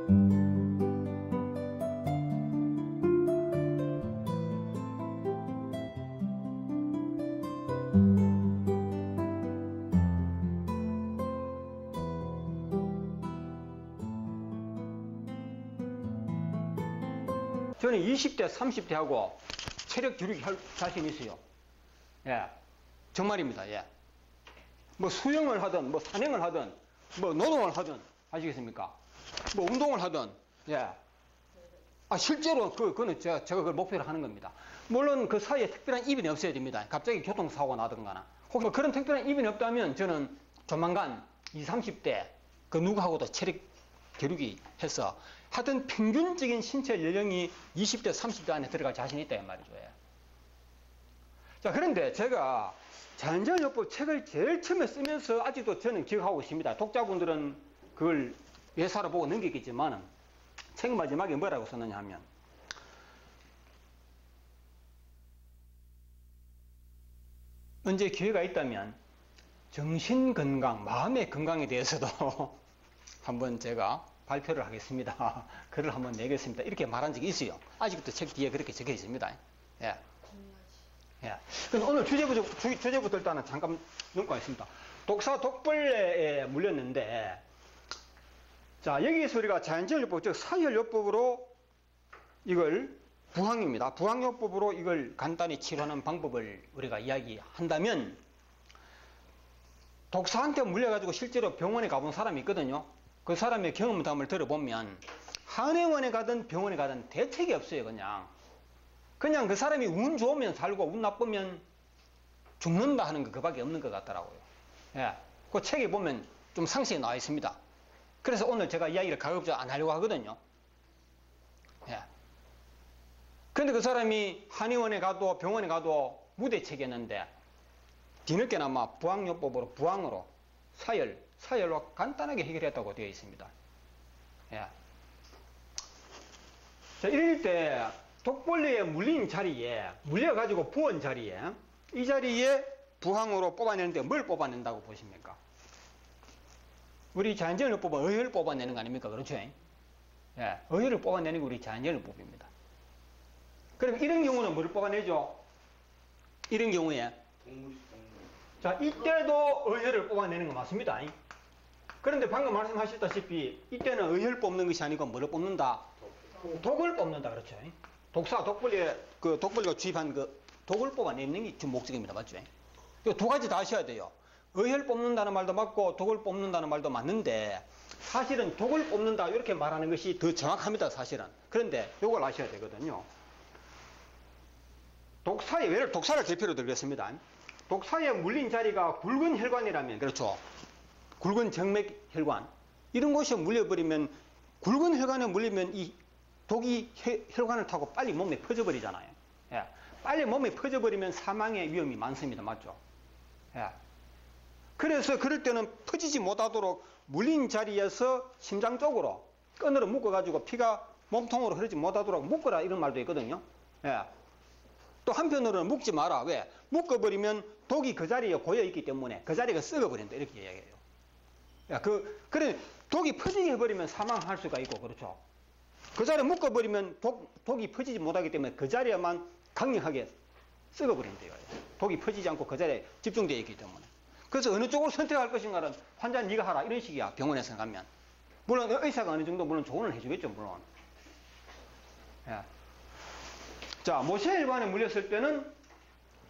저는 20대, 30대하고 체력 기르기 할 자신 있어요. 예. 정말입니다. 예. 뭐 수영을 하든, 뭐 산행을 하든, 뭐 노동을 하든, 아시겠습니까? 뭐 운동을 하든, 예. 실제로 그거는 제가 그걸 목표로 하는 겁니다. 물론 그 사이에 특별한 이변이 없어야 됩니다. 갑자기 교통사고가 나든가나. 혹시 뭐 그런 특별한 이변이 없다면 저는 조만간 20, 30대 그 누구하고도 체력 기르기 해서 하여튼 평균적인 신체 연령이 20대, 30대 안에 들어갈 자신이 있다, 이 말이죠. 예. 자, 그런데 제가 자연재해요법 책을 제일 처음에 쓰면서 아직도 저는 기억하고 있습니다. 독자분들은 그걸 예사로 보고 넘기겠지만, 책 마지막에 뭐라고 썼느냐 하면, 언제 기회가 있다면 정신건강, 마음의 건강에 대해서도 한번 제가 발표를 하겠습니다. 글을 한번 내겠습니다. 이렇게 말한 적이 있어요. 아직도 책 뒤에 그렇게 적혀 있습니다. 예. 예. 그럼 오늘 주제부터 일단은 잠깐 넘고 있습니다. 독사 독벌레에 물렸는데, 자, 여기에서 우리가 자연재해요법, 즉 사혈요법으로 이걸 부항입니다. 부항요법으로 이걸 간단히 치료하는 방법을 우리가 이야기한다면, 독사한테 물려가지고 실제로 병원에 가본 사람이 있거든요. 그 사람의 경험담을 들어보면 한의원에 가든 병원에 가든 대책이 없어요. 그냥 그 사람이 운 좋으면 살고 운 나쁘면 죽는다 하는 거 그밖에 없는 것 같더라고요. 예, 그 책에 보면 좀 상세히 나와 있습니다. 그래서 오늘 제가 이야기를 가급적 안 하려고 하거든요. 예. 그런데 그 사람이 한의원에 가도 병원에 가도 무대책이었는데 뒤늦게나마 부항요법으로 부항으로 사열로 간단하게 해결했다고 되어 있습니다. 예. 자, 이럴 때 독벌레에 물린 자리에, 물려가지고 부은 자리에, 이 자리에 부항으로 뽑아내는데 뭘 뽑아낸다고 보십니까? 우리 자연재해요법은 어혈을 뽑아내는 거 아닙니까? 그렇죠? 예. 어혈을 뽑아내는 게 우리 자연재해요법입니다. 그럼 이런 경우는 뭐를 뽑아내죠? 이런 경우에 자, 이때도 어혈을 뽑아내는 거 맞습니다. 그런데 방금 말씀하셨다시피 이때는 어혈 뽑는 것이 아니고 뭐를 뽑는다? 독을 뽑는다. 그렇죠? 독벌레가 주입한 그 독을 뽑아내는 게 지금 목적입니다. 맞죠? 이 두 가지 다 하셔야 돼요. 어혈 뽑는다는 말도 맞고 독을 뽑는다는 말도 맞는데 사실은 독을 뽑는다 이렇게 말하는 것이 더 정확합니다. 사실은. 그런데 이걸 아셔야 되거든요. 독사를 대표로 들겠습니다. 독사에 물린 자리가 굵은 혈관이라면, 그렇죠. 굵은 정맥혈관. 이런 곳에 물려버리면, 굵은 혈관에 물리면 이 독이 혈관을 타고 빨리 몸에 퍼져버리잖아요. 예. 빨리 몸에 퍼져버리면 사망의 위험이 많습니다. 맞죠? 예. 그래서 그럴 때는 퍼지지 못하도록 물린 자리에서 심장 쪽으로 끈으로 묶어가지고 피가 몸통으로 흐르지 못하도록 묶어라 이런 말도 있거든요. 예. 또 한편으로는 묶지 마라. 왜? 묶어버리면 독이 그 자리에 고여있기 때문에 그 자리가 썩어버린다. 이렇게 이야기해요. 야, 그래, 독이 퍼지게 해버리면 사망할 수가 있고, 그렇죠. 그 자리에 묶어버리면 독이 퍼지지 못하기 때문에 그 자리에만 강력하게 썩어버린대요. 독이 퍼지지 않고 그 자리에 집중되어 있기 때문에. 그래서 어느 쪽을 선택할 것인가는 환자 네가 하라. 이런 식이야. 병원에서 가면. 물론 의사가 어느 정도 물론 조언을 해주겠죠. 물론. 예. 자, 모세혈관에 물렸을 때는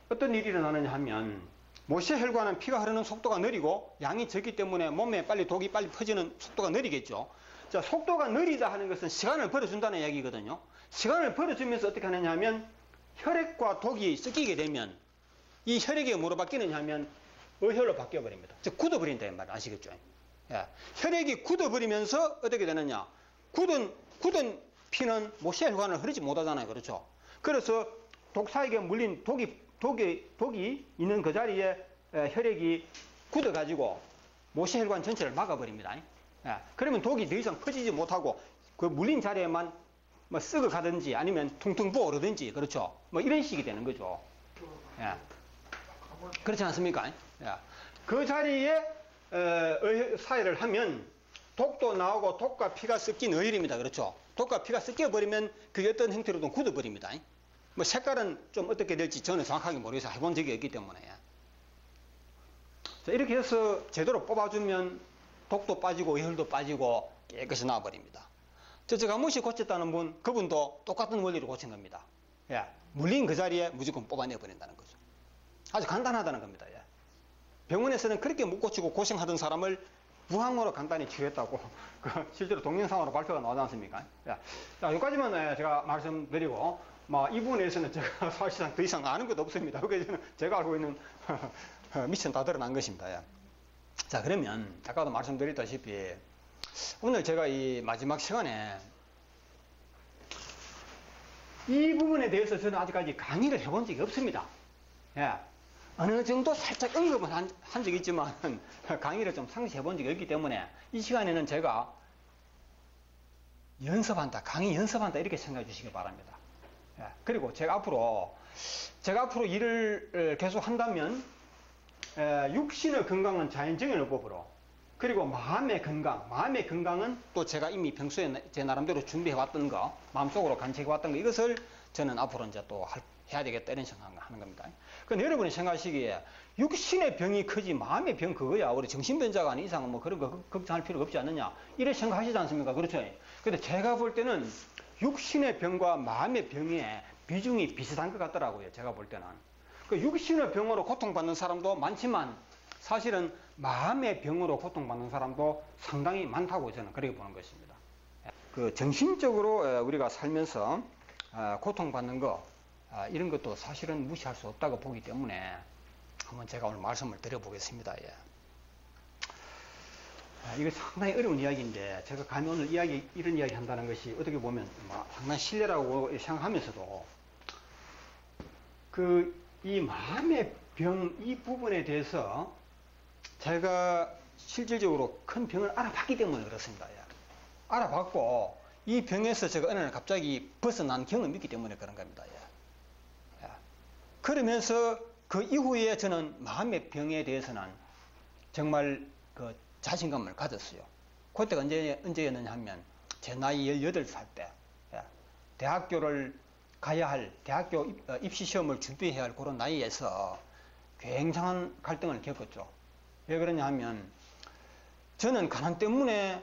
어떤 일이 일어나느냐 하면 모세혈관은 피가 흐르는 속도가 느리고 양이 적기 때문에 몸에 독이 빨리 퍼지는 속도가 느리겠죠. 자, 속도가 느리다 하는 것은 시간을 벌어준다는 이야기거든요. 시간을 벌어주면서 어떻게 하느냐 하면 혈액과 독이 섞이게 되면 이 혈액이 뭐로 바뀌느냐 하면 어혈로 바뀌어버립니다. 즉 굳어버린다 이 말 아시겠죠? 예. 혈액이 굳어버리면서 어떻게 되느냐, 굳은 피는 모세혈관을 흐르지 못하잖아요. 그렇죠? 그래서 독사에게 물린 독이 있는 그 자리에 혈액이 굳어가지고 모세혈관 전체를 막아버립니다. 예. 그러면 독이 더 이상 퍼지지 못하고 그 물린 자리에만 뭐 썩어가든지 아니면 퉁퉁 부어오르든지, 그렇죠? 뭐 이런 식이 되는 거죠. 예. 그렇지 않습니까? 예. 그 자리에 사회를 하면 독도 나오고 독과 피가 섞인 어혈입니다. 그렇죠? 독과 피가 섞여버리면 그게 어떤 형태로든 굳어버립니다. 뭐 색깔은 좀 어떻게 될지 저는 정확하게 모르겠어요. 해본 적이 없기 때문에. 자, 이렇게 해서 제대로 뽑아주면 독도 빠지고 어혈도 빠지고 깨끗이 나와버립니다. 저 가무시 고쳤다는 분, 그분도 똑같은 원리로 고친 겁니다. 예, 물린 그 자리에 무조건 뽑아내버린다는 거죠. 아주 간단하다는 겁니다. 예. 병원에서는 그렇게 못 고치고 고생하던 사람을 무항으로 간단히 치료했다고 실제로 동영상으로 발표가 나오지 않습니까? 자, 여기까지만 제가 말씀드리고 이 부분에 대해서는 제가 사실상 더 이상 아는 것도 없습니다. 그래서 제가 알고 있는 미천 다 드러난 것입니다. 예. 자, 그러면 아까도 말씀드렸다시피 오늘 제가 이 마지막 시간에 이 부분에 대해서 저는 아직까지 강의를 해본 적이 없습니다. 예. 어느 정도 살짝 언급은 한 적이 있지만 강의를 좀 상시 해본 적이 없기 때문에 이 시간에는 제가 연습한다, 강의 연습한다 이렇게 생각해 주시기 바랍니다. 예. 그리고 제가 앞으로 일을 계속 한다면 육신의 건강은 자연정연의 법으로, 그리고 마음의 건강은 또 제가 이미 평소에 제 나름대로 준비해왔던 거, 마음속으로 간직해왔던 거, 이것을 저는 앞으로 이제 또 해야 되겠다 이런 생각을 하는 겁니다. 그런데 여러분이 생각하시기에 육신의 병이 크지 마음의 병 그거야, 우리 정신병자가 아닌 이상은 뭐 그런 거 걱정할 필요가 없지 않느냐 이래 생각하시지 않습니까? 그렇죠? 근데 제가 볼 때는 육신의 병과 마음의 병의 비중이 비슷한 것 같더라고요. 제가 볼 때는 그 육신의 병으로 고통받는 사람도 많지만 사실은 마음의 병으로 고통받는 사람도 상당히 많다고 저는 그렇게 보는 것입니다. 그 정신적으로 우리가 살면서 고통받는 거 이런 것도 사실은 무시할 수 없다고 보기 때문에 한번 제가 오늘 말씀을 드려보겠습니다. 예. 이거 상당히 어려운 이야기인데 제가 감히 오늘 이런 이야기 한다는 것이 어떻게 보면 상당히 신뢰라고 생각하면서도 이 마음의 병 이 부분에 대해서 제가 실질적으로 큰 병을 알아봤기 때문에 그렇습니다. 예. 알아봤고 이 병에서 제가 어느 날 갑자기 벗어난 경험이 있기 때문에 그런 겁니다. 예. 예. 그러면서 그 이후에 저는 마음의 병에 대해서는 정말 그 자신감을 가졌어요. 그때가 언제였느냐 하면 제 나이 18살 때 대학교를 가야 할, 대학교 입시 시험을 준비해야 할 그런 나이에서 굉장한 갈등을 겪었죠. 왜 그러냐 하면 저는 가난 때문에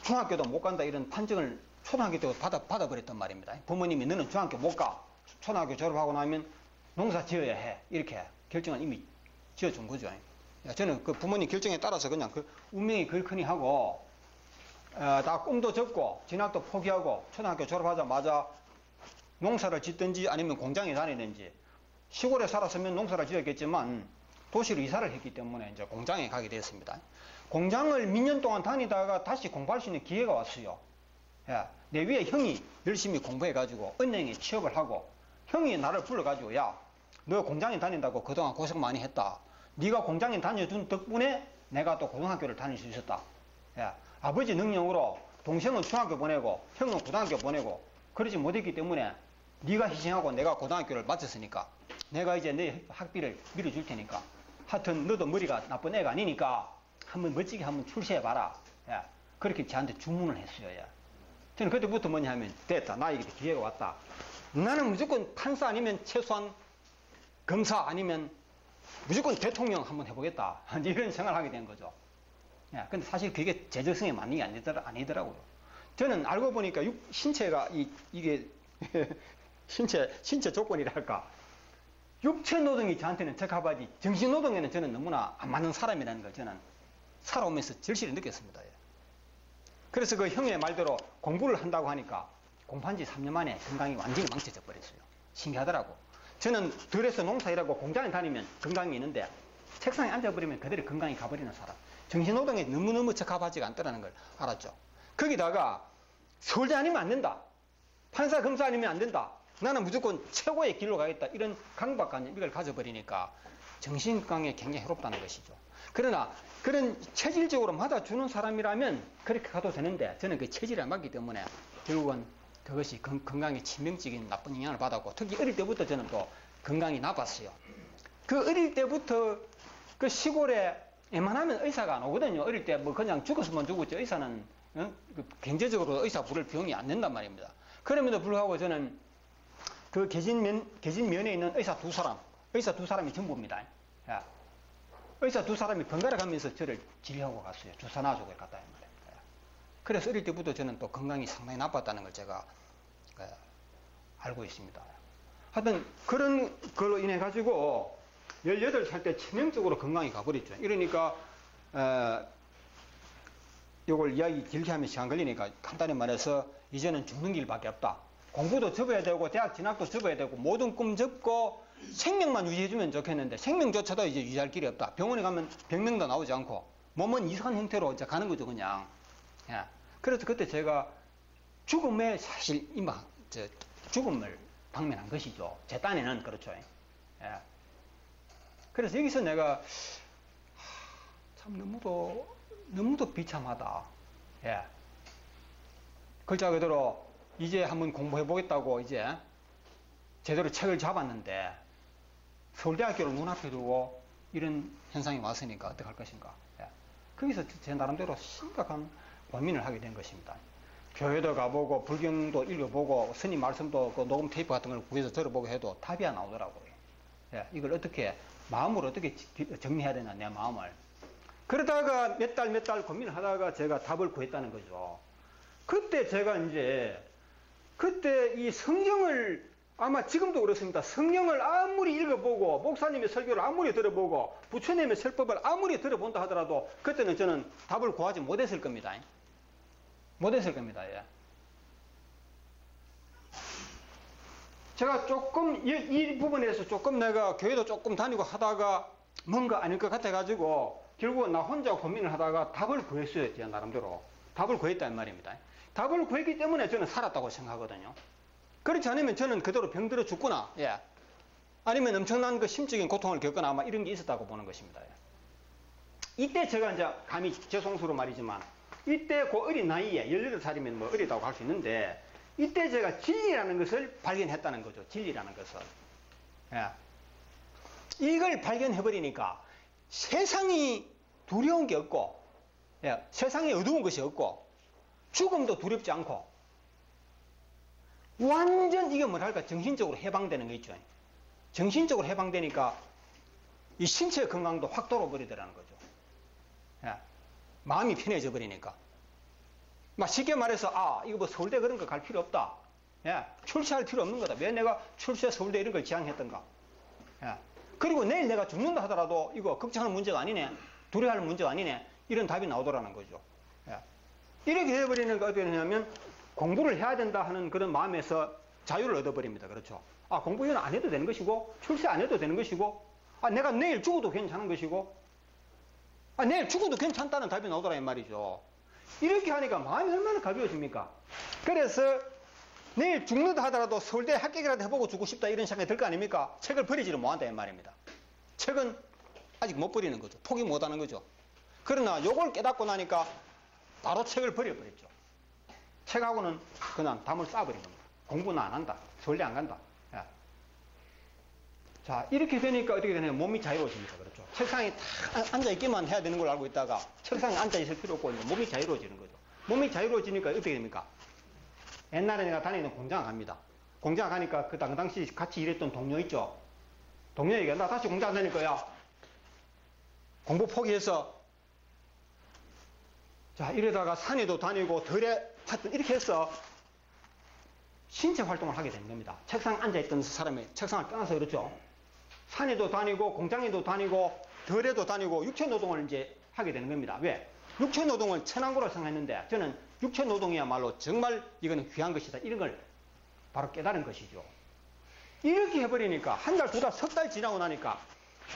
중학교도 못 간다 이런 판정을 초등학교 때 받아버렸단 말입니다. 부모님이 너는 중학교 못 가, 초등학교 졸업하고 나면 농사 지어야 해, 이렇게 결정을 이미 지어준 거죠. 저는 그 부모님 결정에 따라서 그냥 그 운명이 그렇거니 하고 다 꿈도 접고 진학도 포기하고 초등학교 졸업하자마자 농사를 짓든지 아니면 공장에 다니든지, 시골에 살았으면 농사를 지었겠지만 도시로 이사를 했기 때문에 이제 공장에 가게 됐습니다. 공장을 몇 년 동안 다니다가 다시 공부할 수 있는 기회가 왔어요. 내 위에 형이 열심히 공부해가지고 은행에 취업을 하고 형이 나를 불러가지고 야, 너 공장에 다닌다고 그동안 고생 많이 했다. 네가 공장에 다녀준 덕분에 내가 또 고등학교를 다닐 수 있었다. 아버지 능력으로 동생은 중학교 보내고 형은 고등학교 보내고 그러지 못했기 때문에 네가 희생하고 내가 고등학교를 마쳤으니까 내가 이제 내 학비를 밀어줄 테니까 하여튼 너도 머리가 나쁜 애가 아니니까 한번 멋지게 한번 출세해봐라. 그렇게 저한테 주문을 했어요. 저는 그때부터 뭐냐 하면 됐다, 나에게 기회가 왔다. 나는 무조건 판사 아니면 최소한 검사 아니면 무조건 대통령 한번 해보겠다, 이런 생각을 하게 된 거죠. 근데 사실 그게 제 적성에 맞는 게 아니더라고요. 저는 알고 보니까 신체가 이게 신체 조건이랄까, 육체 노동이 저한테는 적합하지 정신 노동에는 저는 너무나 안 맞는 사람이라는 걸 저는 살아오면서 절실히 느꼈습니다. 그래서 그 형의 말대로 공부를 한다고 하니까 공부한 지 3년 만에 건강이 완전히 망쳐져 버렸어요. 신기하더라고. 저는 들에서 농사일하고 공장에 다니면 건강이 있는데 책상에 앉아버리면 그대로 건강이 가버리는 사람, 정신노동에 너무너무 적합하지가 않다는 걸 알았죠. 거기다가 서울대 아니면 안 된다, 판사 검사 아니면 안 된다, 나는 무조건 최고의 길로 가겠다, 이런 강박관념 이걸 가져버리니까 정신건강에 굉장히 해롭다는 것이죠. 그러나 그런 체질적으로 맞아주는 사람이라면 그렇게 가도 되는데 저는 그 체질이 안 맞기 때문에 결국은 그것이 건강에 치명적인 나쁜 영향을 받았고, 특히 어릴 때부터 저는 또 건강이 나빴어요. 그 어릴 때부터 그 시골에 웬만하면 의사가 안 오거든요. 어릴 때 뭐 그냥 죽었으면 죽었지 의사는 경제적으로 의사 부를 비용이 안 된단 말입니다. 그럼에도 불구하고 저는 그 계진면에 있는 의사 두 사람이 전부입니다. 야, 의사 두 사람이 번갈아 가면서 저를 진료하고 갔어요. 주사 놔주고 갔다 말입니다. 그래서 어릴 때부터 저는 또 건강이 상당히 나빴다는 걸 제가 알고 있습니다. 하여튼 그런 걸로 인해 가지고 18살 때 치명적으로 건강이 가버렸죠. 이러니까 요걸 이야기 길게 하면 시간 걸리니까 간단히 말해서 이제는 죽는 길밖에 없다. 공부도 접어야 되고 대학 진학도 접어야 되고 모든 꿈 접고 생명만 유지해주면 좋겠는데 생명조차도 이제 유지할 길이 없다. 병원에 가면 병명도 나오지 않고 몸은 이상한 형태로 이제 가는 거죠, 그냥. 예. 그래서 그때 제가 죽음에 사실 죽음을 방면한 것이죠. 제 딴에는 그렇죠. 예. 그래서 여기서 내가 참 너무도 비참하다. 예. 글자 그대로 이제 한번 공부해 보겠다고 이제 제대로 책을 잡았는데 서울대학교를 눈앞에 두고 이런 현상이 왔으니까 어떡할 것인가. 예. 거기서 제 나름대로 심각한 고민을 하게 된 것입니다. 교회도 가보고 불경도 읽어보고 스님 말씀도 그 녹음 테이프 같은 걸 구해서 들어보고 해도 답이 안 나오더라고요. 예. 이걸 어떻게 마음을 어떻게 정리해야 되나 내 마음을. 그러다가 몇 달 고민을 하다가 제가 답을 구했다는 거죠. 그때 제가 이제 그때 이 성경을 아마 지금도 그렇습니다. 성경을 아무리 읽어보고 목사님의 설교를 아무리 들어보고 부처님의 설법을 아무리 들어본다 하더라도 그때는 저는 답을 구하지 못했을 겁니다. 못했을 겁니다. 예. 제가 조금 이 부분에서 조금 내가 교회도 조금 다니고 하다가 뭔가 아닐 것 같아 가지고 결국 나 혼자 고민을 하다가 답을 구했어요. 제 나름대로 답을 구했단 말입니다. 답을 구했기 때문에 저는 살았다고 생각하거든요. 그렇지 않으면 저는 그대로 병들어 죽거나, 예. 아니면 엄청난 그 심적인 고통을 겪거나 아마 이런 게 있었다고 보는 것입니다. 예. 이때 제가 이제 감히 죄송스러워 말이지만, 이때 그 어린 나이에 18살이면 뭐 어리다고 할 수 있는데, 이때 제가 진리라는 것을 발견했다는 거죠. 진리라는 것을. 예. 이걸 발견해버리니까 세상이 두려운 게 없고, 예. 세상에 어두운 것이 없고, 죽음도 두렵지 않고, 완전 이게 뭐랄까 정신적으로 해방되는 거 있죠. 정신적으로 해방되니까 이 신체 건강도 확 돌아버리더라는 거죠. 예. 마음이 편해져 버리니까. 막 쉽게 말해서 이거 뭐 서울대 그런 거 갈 필요 없다. 예. 출세할 필요 없는 거다. 왜 내가 출세 서울대 이런 걸 지향했던가. 예. 그리고 내일 내가 죽는다 하더라도 이거 걱정하는 문제가 아니네. 두려워할 문제가 아니네. 이런 답이 나오더라는 거죠. 예. 이렇게 해버리니까 어떻게 되냐면 공부를 해야 된다 하는 그런 마음에서 자유를 얻어버립니다. 그렇죠. 공부는 안 해도 되는 것이고, 출세 안 해도 되는 것이고, 내가 내일 죽어도 괜찮은 것이고, 내일 죽어도 괜찮다는 답이 나오더라, 이 말이죠. 이렇게 하니까 마음이 얼마나 가벼워집니까? 그래서 내일 죽는다 하더라도 서울대 합격이라도 해보고 죽고 싶다 이런 생각이 들 거 아닙니까? 책을 버리지를 못한다, 이 말입니다. 책은 아직 못 버리는 거죠. 포기 못 하는 거죠. 그러나 요걸 깨닫고 나니까 바로 책을 버려버렸죠. 책하고는 그냥 담을 쌓아버린 겁니다. 공부는 안 한다. 서울대 안 간다. 예. 자, 이렇게 되니까 어떻게 되냐면 몸이 자유로워집니다. 그렇죠. 책상에 딱 앉아있기만 해야 되는 걸 알고 있다가 책상에 앉아있을 필요 없고 몸이 자유로워지는 거죠. 몸이 자유로워지니까 어떻게 됩니까? 옛날에 내가 다니는 공장 갑니다. 공장 가니까 그 당시 같이 일했던 동료 있죠. 동료 얘기가 나 다시 공장 다닐 거야. 공부 포기해서 자, 이러다가 산에도 다니고 하여튼 이렇게 해서 신체 활동을 하게 되는 겁니다. 책상에 앉아있던 사람이 책상을 떠나서 그렇죠. 산에도 다니고 공장에도 다니고 덜에도 다니고 육체 노동을 이제 하게 되는 겁니다. 왜? 육체 노동을 천한 거로 생각했는데 저는 육체 노동이야말로 정말 이거는 귀한 것이다. 이런 걸 바로 깨달은 것이죠. 이렇게 해버리니까 한 달, 두 달, 석 달 지나고 나니까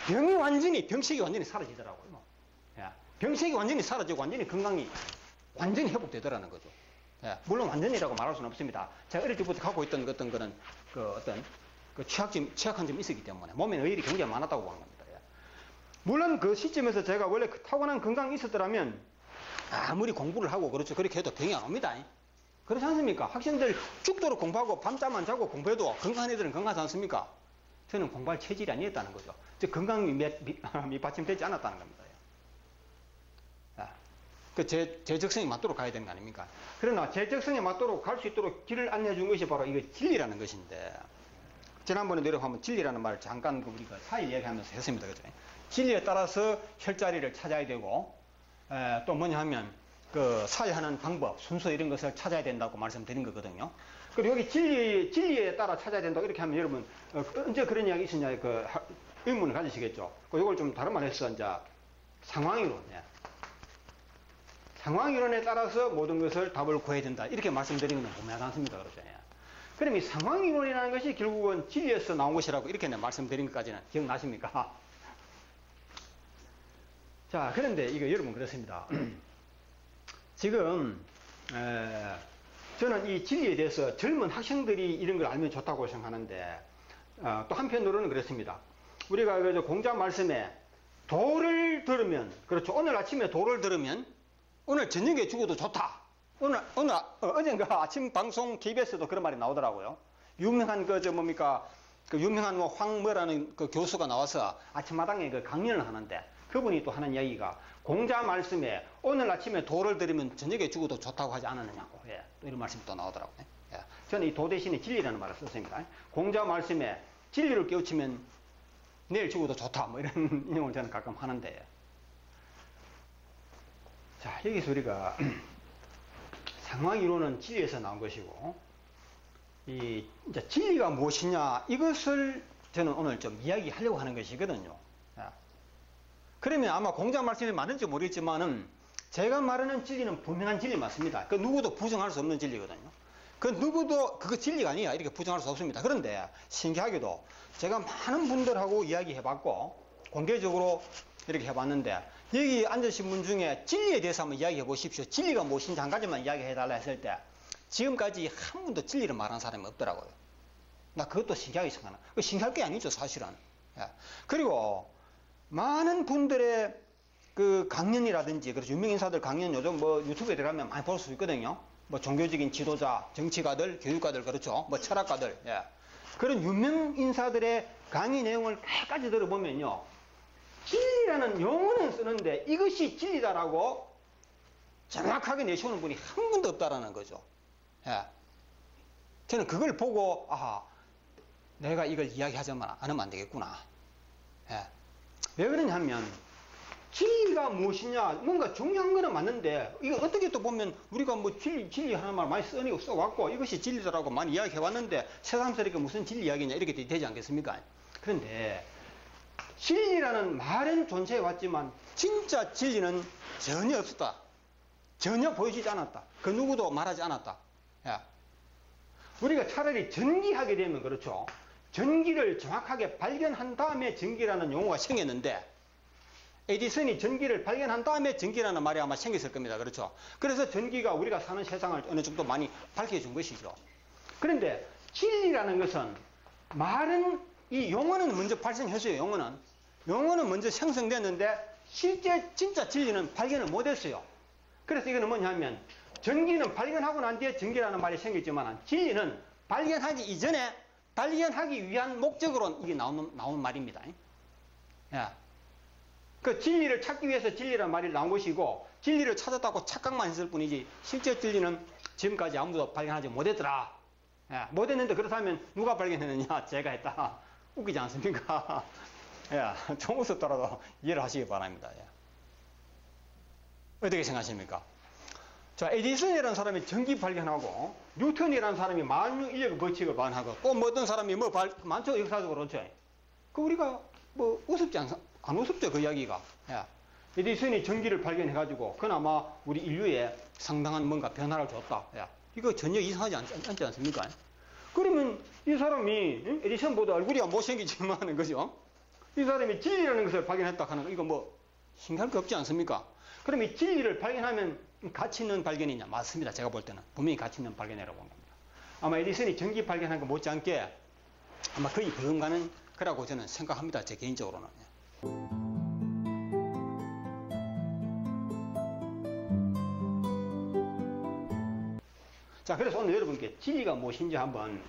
병식이 완전히 사라지더라고요. 예. 병식이 완전히 사라지고 완전히 건강이 완전히 회복되더라는 거죠. 예, 물론 완전이라고 말할 수는 없습니다. 제가 어릴 때부터 갖고 있던 어떤 취약한 점이 있었기 때문에 몸에는 의일이 굉장히 많았다고 보는 겁니다. 예. 물론 그 시점에서 제가 원래 타고난 건강이 있었더라면 아무리 공부를 하고 그렇죠. 그렇게 해도 병이 안 옵니다. 그렇지 않습니까? 학생들 죽도록 공부하고 밤잠 안 자고 공부해도 건강한 애들은 건강하지 않습니까? 저는 공부할 체질이 아니었다는 거죠. 즉 건강이 밑받침되지 않았다는 겁니다. 그 제적성에 맞도록 가야 되는 거 아닙니까? 그러나 제적성에 맞도록 갈 수 있도록 길을 안내해 준 것이 바로 이거 진리라는 것인데, 지난번에 내려가면 진리라는 말을 잠깐 우리가 사이 이야기하면서 했습니다. 그죠? 진리에 따라서 혈자리를 찾아야 되고, 또 뭐냐 하면 그 사회하는 방법, 순서 이런 것을 찾아야 된다고 말씀드린 거거든요. 그리고 여기 진리에 따라 찾아야 된다고 이렇게 하면 여러분, 언제 그런 이야기 있었냐, 그 의문을 가지시겠죠. 이걸 좀 다른 말 해서 이제 상황이론. 상황이론에 따라서 모든 것을 답을 구해야 된다. 이렇게 말씀드리는 건 분명하지 않습니까? 그렇죠. 그럼 이 상황이론이라는 것이 결국은 진리에서 나온 것이라고 이렇게 말씀드린 것까지는 기억나십니까? 자, 그런데 이거 여러분 그렇습니다. 지금 저는 이 진리에 대해서 젊은 학생들이 이런 걸 알면 좋다고 생각하는데, 또 한편으로는 그렇습니다. 우리가 그 공자 말씀에 도를 들으면, 그렇죠. 오늘 아침에 도를 들으면 오늘 저녁에 죽어도 좋다. 어젠가 아침 방송 KBS에도 그런 말이 나오더라고요. 유명한 그 유명한 황뭐라는 그 교수가 나와서 아침마당에 그 강연을 하는데, 그분이 또 하는 이야기가 공자 말씀에 오늘 아침에 도를 들으면 저녁에 죽어도 좋다고 하지 않았느냐고. 또 이런 말씀이 또 나오더라고요. 저는 이 도 대신에 진리라는 말을 썼습니다. 공자 말씀에 진리를 깨우치면 내일 죽어도 좋다. 뭐 이런 인용을 저는 가끔 하는데. 자, 여기서 우리가 상황이론은 진리에서 나온 것이고, 이제 진리가 무엇이냐, 이것을 저는 오늘 좀 이야기하려고 하는 것이거든요. 그러면 아마 공자 말씀이 맞는지 모르겠지만은 제가 말하는 진리는 분명한 진리 맞습니다. 그 누구도 부정할 수 없는 진리거든요. 그 누구도 그거 진리가 아니야 이렇게 부정할 수 없습니다. 그런데 신기하게도 제가 많은 분들하고 이야기해봤고 공개적으로 이렇게 해봤는데, 여기 앉으신 분 중에 진리에 대해서 한번 이야기해 보십시오. 진리가 무엇인지 한 가지만 이야기해달라 했을 때 지금까지 한 번도 진리를 말한 사람이 없더라고요. 나 그것도 신기하게 생각나. 신기할 게 아니죠, 사실은. 그리고 많은 분들의 그 강연이라든지, 그래서 유명 인사들 강연 요즘 뭐 유튜브에 들어가면 많이 볼 수 있거든요. 뭐 종교적인 지도자, 정치가들, 교육가들, 그렇죠. 뭐 철학가들, 그런 유명 인사들의 강의 내용을 끝까지 들어보면요, 진리라는 용어는 쓰는데 이것이 진리다라고 정확하게 내세우는 분이 한 분도 없다라는 거죠. 저는 그걸 보고, 아하, 내가 이걸 이야기하자면 안 하면 안 되겠구나. 왜 그러냐면, 진리가 무엇이냐, 뭔가 중요한 거는 맞는데, 이거 어떻게 또 보면, 우리가 뭐 진리 하는 말 많이 써왔고, 이것이 진리다라고 많이 이야기해왔는데, 새삼스럽게 무슨 진리 이야기냐, 이렇게 되지 않겠습니까? 그런데, 진리라는 말은 존재해왔지만, 진짜 진리는 전혀 없었다. 전혀 보여지지 않았다. 그 누구도 말하지 않았다. 우리가 차라리 전기하게 되면 그렇죠. 전기를 정확하게 발견한 다음에 전기라는 용어가 생겼는데, 에디슨이 전기를 발견한 다음에 전기라는 말이 아마 생겼을 겁니다. 그렇죠. 그래서 전기가 우리가 사는 세상을 어느 정도 많이 밝혀준 것이죠. 그런데 진리라는 것은, 말은, 이 용어는 먼저 발생했어요. 용어는 먼저 생성됐는데 실제 진짜 진리는 발견을 못했어요. 그래서 이거는 뭐냐면, 전기는 발견하고 난 뒤에 전기라는 말이 생겼지만 진리는 발견하기 이전에 발견하기 위한 목적으로 이게 나온 말입니다. 그 진리를 찾기 위해서 진리라는 말이 나온 것이고, 진리를 찾았다고 착각만 했을 뿐이지 실제 진리는 지금까지 아무도 발견하지 못했더라. 못했는데 그렇다면 누가 발견했느냐? 제가 했다. 웃기지 않습니까? 좀 웃었더라도 이해를 하시기 바랍니다. 어떻게 생각하십니까? 자, 에디슨이라는 사람이 전기 발견하고, 뉴턴이라는 사람이 만유 인력의 법칙을 발견하고, 또 뭐 어떤 사람이 많죠, 역사적으로. 그렇죠? 그 우리가 뭐 안 우습죠, 그 이야기가. 에디슨이 전기를 발견해가지고, 그나마 우리 인류에 상당한 뭔가 변화를 줬다. 이거 전혀 이상하지 않지 않습니까? 그러면 이 사람이, 에디슨보다 얼굴이 못생기지만은, 그죠? 이 사람이 진리라는 것을 발견했다 하는 거, 이거 뭐, 신기할 게 없지 않습니까? 그럼 이 진리를 발견하면 가치 있는 발견이냐? 맞습니다. 제가 볼 때는. 분명히 가치 있는 발견이라고 봅니다. 아마 에디슨이 전기 발견한 거 못지않게 아마 거의 버금가는 거라고 저는 생각합니다. 제 개인적으로는. 자, 그래서 오늘 여러분께 진리가 무엇인지 한번,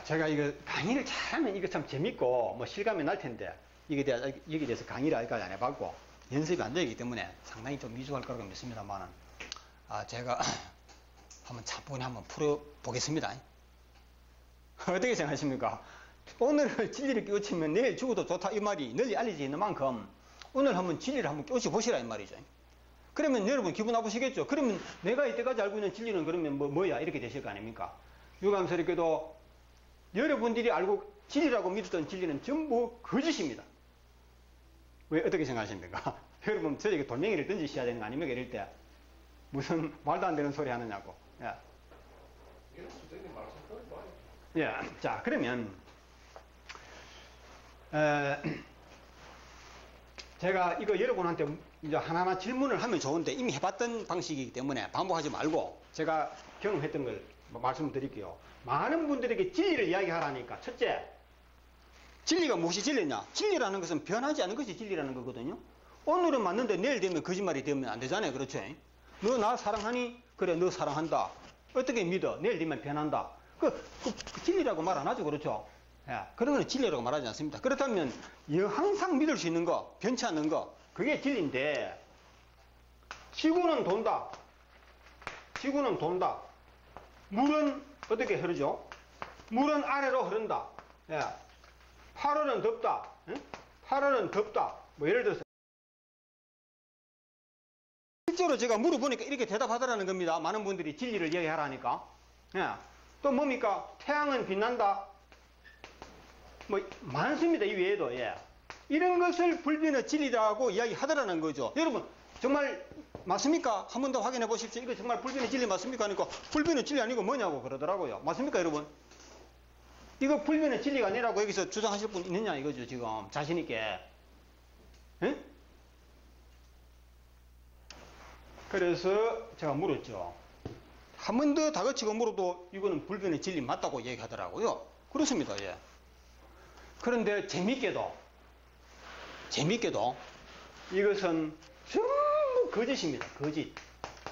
제가 이거 강의를 잘하면 이거 참 재밌고 뭐 실감이 날 텐데, 여기에 대해서 강의를 아직까지 안 해봤고, 연습이 안 되기 때문에 상당히 좀 미숙할 거라고 믿습니다만은, 제가 한번 차분히 한번 풀어보겠습니다. 어떻게 생각하십니까? 오늘 진리를 깨우치면 내일 죽어도 좋다 이 말이 널리 알려져 있는 만큼 오늘 한번 진리를 한번 깨우쳐 보시라 이 말이죠. 그러면 여러분 기분 나쁘시겠죠? 그러면 내가 이때까지 알고 있는 진리는 그러면 뭐야? 이렇게 되실 거 아닙니까? 유감스럽게도 여러분들이 알고 진리라고 믿었던 진리는 전부 거짓입니다. 왜 어떻게 생각하십니까? 여러분 저에게 돌멩이를 던지셔야 되는 거 아닙니까? 이럴 때 무슨 말도 안 되는 소리 하느냐고. 예. 예. 자, 그러면 제가 이거 여러분한테 이제 하나하나 질문을 하면 좋은데 이미 해봤던 방식이기 때문에 반복하지 말고 제가 경험했던 걸 말씀드릴게요. 많은 분들에게 진리를 이야기하라니까 첫째, 진리가 무엇이 진리냐? 진리라는 것은 변하지 않은 것이 진리라는 거거든요. 오늘은 맞는데 내일 되면 거짓말이 되면 안 되잖아요. 그렇죠? 너 나 사랑하니? 그래, 너 사랑한다. 어떻게 믿어? 내일 되면 변한다. 그 진리라고 말 안 하죠. 그렇죠? 예, 그런 건 진리라고 말하지 않습니다. 그렇다면 항상 믿을 수 있는 거, 변치 않는 거, 그게 진리인데 지구는 돈다. 지구는 돈다. 물은 어떻게 흐르죠? 물은 아래로 흐른다. 예. 8월은 덥다. 응? 8월은 덥다. 뭐 예를 들어서 실제로 제가 물어보니까 이렇게 대답하더라는 겁니다. 많은 분들이 진리를 이야기하라니까. 예. 또 뭡니까? 태양은 빛난다. 뭐 많습니다. 이 외에도. 예. 이런 것을 불변의 진리라고 이야기하더라는 거죠. 여러분 정말 맞습니까? 한 번 더 확인해 보십시오. 이거 정말 불변의 진리 맞습니까? 하니까 불변의 진리 아니고 뭐냐고 그러더라고요. 맞습니까 여러분? 이거 불변의 진리가 아니라고 여기서 주장하실 분 있느냐 이거죠 지금 자신 있게. 응? 그래서 제가 물었죠. 한 번 더 다그치고 물어도 이거는 불변의 진리 맞다고 얘기하더라고요. 그렇습니다. 예. 그런데 재밌게도 이것은 전부 거짓입니다. 거짓.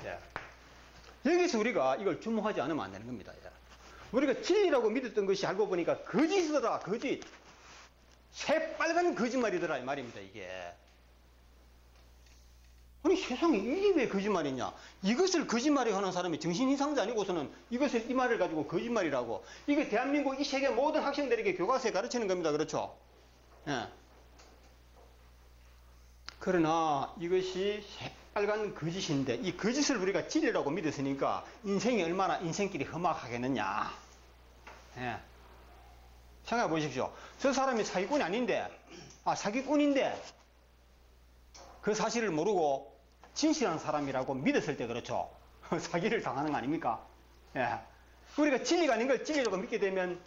예. 여기서 우리가 이걸 주목하지 않으면 안 되는 겁니다. 예. 우리가 진리라고 믿었던 것이 알고 보니까 거짓이더라. 거짓. 새빨간 거짓말이더라 이 말입니다. 이게. 아니 세상에 이게 왜 거짓말이냐. 이것을 거짓말이 하는 사람이 정신이상자 아니고서는 이것을 이 말을 가지고 거짓말이라고. 이게 대한민국 이 세계 모든 학생들에게 교과서에 가르치는 겁니다. 그렇죠? 예. 그러나 이것이 새빨간 거짓인데 이 거짓을 우리가 진리라고 믿었으니까 인생이 얼마나 인생길이 험악하겠느냐. 예. 생각해 보십시오. 저 사람이 사기꾼이 아닌데, 사기꾼인데 그 사실을 모르고 진실한 사람이라고 믿었을 때 그렇죠. 사기를 당하는 거 아닙니까? 예. 우리가 진리가 아닌 걸 진리라고 믿게 되면